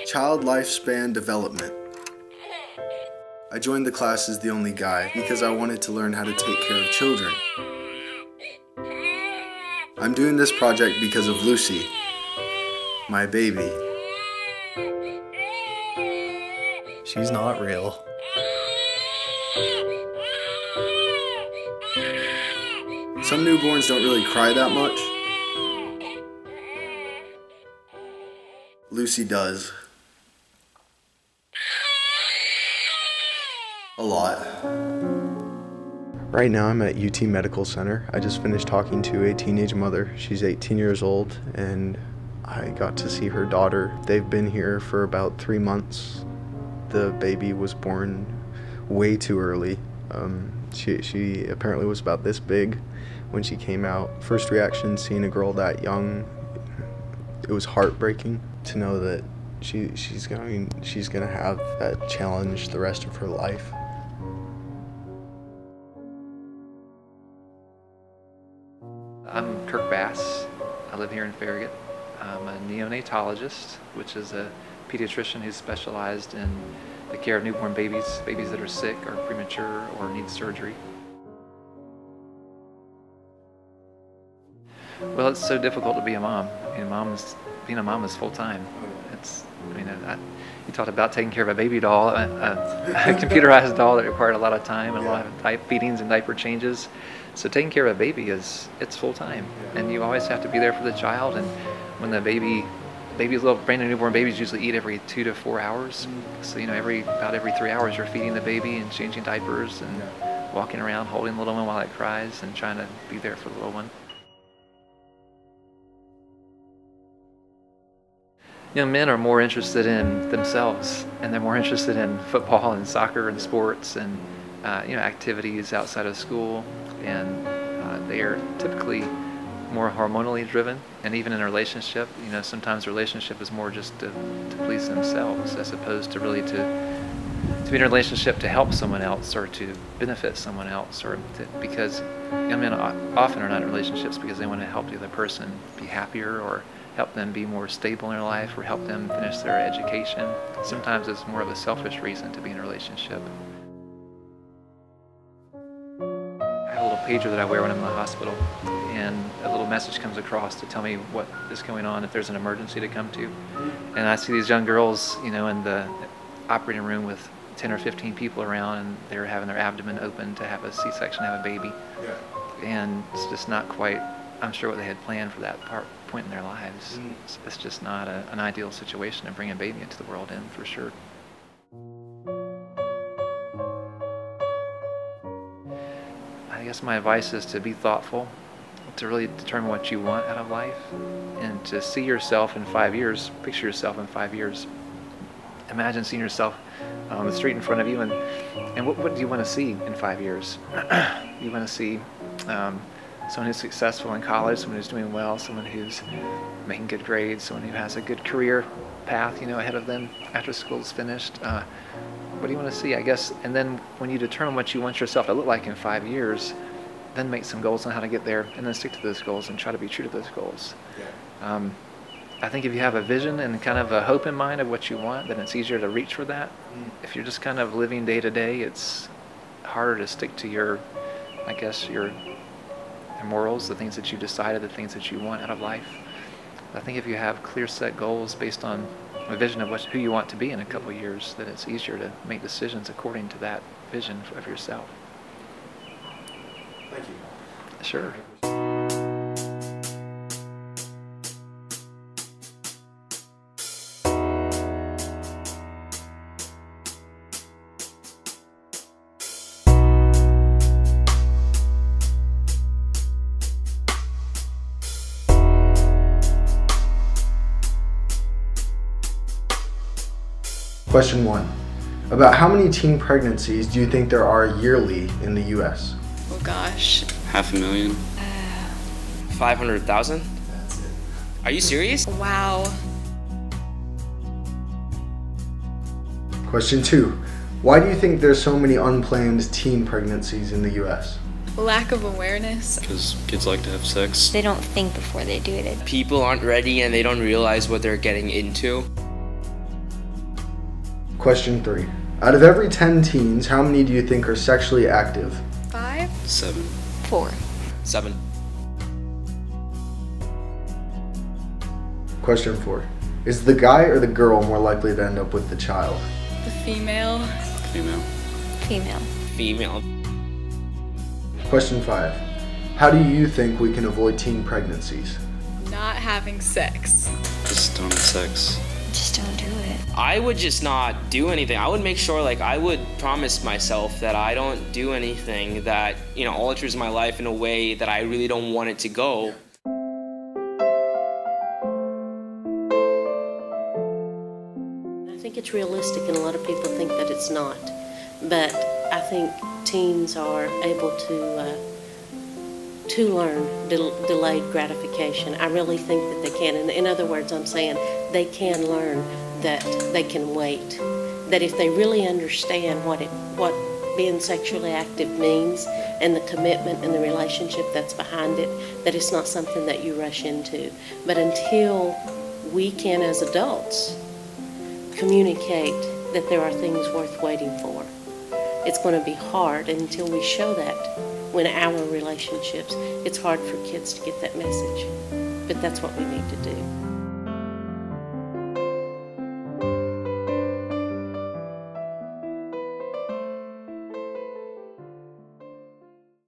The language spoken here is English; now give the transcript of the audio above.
Child Lifespan Development. I joined the class as the only guy because I wanted to learn how to take care of children. I'm doing this project because of Lucy, my baby. She's not real. Some newborns don't really cry that much. Lucy does. A lot. Right now I'm at UT Medical Center. I just finished talking to a teenage mother. She's 18 years old and I got to see her daughter. They've been here for about 3 months. The baby was born way too early. She apparently was about this big when she came out. First reaction, seeing a girl that young, it was heartbreaking to know that she's gonna have that challenge the rest of her life. I'm Kirk Bass. I live here in Farragut. I'm a neonatologist, which is a pediatrician who's specialized in the care of newborn babies that are sick or premature or need surgery. Well, it's so difficult to be a mom. I mean, being a mom is full time. You talked about taking care of a baby doll, a computerized doll that required a lot of time and a lot of feedings and diaper changes. So taking care of a baby it's full time, and you always have to be there for the child. And when the little brand new newborn babies usually eat every 2 to 4 hours. So about every 3 hours you're feeding the baby and changing diapers and walking around holding the little one while it cries and trying to be there for the little one. Young men are more interested in themselves, and they're more interested in football and soccer and sports and activities outside of school, and they are typically more hormonally driven. And even in a relationship, sometimes a relationship is more just to please themselves as opposed to really to be in a relationship to help someone else or to benefit someone else, because young men often are not in relationships because they want to help the other person be happier or help them be more stable in their life or help them finish their education. Sometimes it's more of a selfish reason to be in a relationship. I have a little pager that I wear when I'm in the hospital, and a little message comes across to tell me what is going on, if there's an emergency to come to. And I see these young girls, in the operating room with 10 or 15 people around, and they're having their abdomen open to have a C-section, have a baby. And it's just not quite, I'm sure, what they had planned for that point in their lives. It's just not an ideal situation to bring a baby into the world in, for sure. I guess my advice is to be thoughtful, to really determine what you want out of life, and to see yourself in 5 years. Picture yourself in 5 years. Imagine seeing yourself on the street in front of you, and what do you want to see in 5 years? You want to see someone who's successful in college, someone who's doing well, someone who's making good grades, someone who has a good career path, ahead of them after school's finished. What do you want to see, I guess? And then when you determine what you want yourself to look like in 5 years, then make some goals on how to get there, and then stick to those goals and try to be true to those goals. I think if you have a vision and kind of a hope in mind of what you want, then it's easier to reach for that. If you're just kind of living day to day, it's harder to stick to your morals, the things that you decided, the things that you want out of life. I think if you have clear set goals based on a vision of who you want to be in a couple of years, then it's easier to make decisions according to that vision of yourself. Thank you. Sure. Question 1. About how many teen pregnancies do you think there are yearly in the U.S.? Oh gosh. 500,000. 500,000? That's it. Are you serious? Wow. Question 2. Why do you think there's so many unplanned teen pregnancies in the U.S.? Lack of awareness. Because kids like to have sex. They don't think before they do it. People aren't ready and they don't realize what they're getting into. Question 3. Out of every 10 teens, how many do you think are sexually active? 5, 7. 4. 7. Question 4. Is the guy or the girl more likely to end up with the child? The female. Female. Female. Female. Question 5. How do you think we can avoid teen pregnancies? Not having sex. Just don't have sex. Just don't do it. I would just not do anything. I would make sure, like, I would promise myself that I don't do anything that, you know, alters my life in a way that I really don't want it to go. I think it's realistic, and a lot of people think that it's not. But I think teens are able to learn delayed gratification. I really think that they can. In other words, I'm saying they can learn that they can wait. That if they really understand what being sexually active means and the commitment and the relationship that's behind it, that it's not something that you rush into. But until we can, as adults, communicate that there are things worth waiting for, it's going to be hard. And until we show that when our relationships, it's hard for kids to get that message. But that's what we need to do.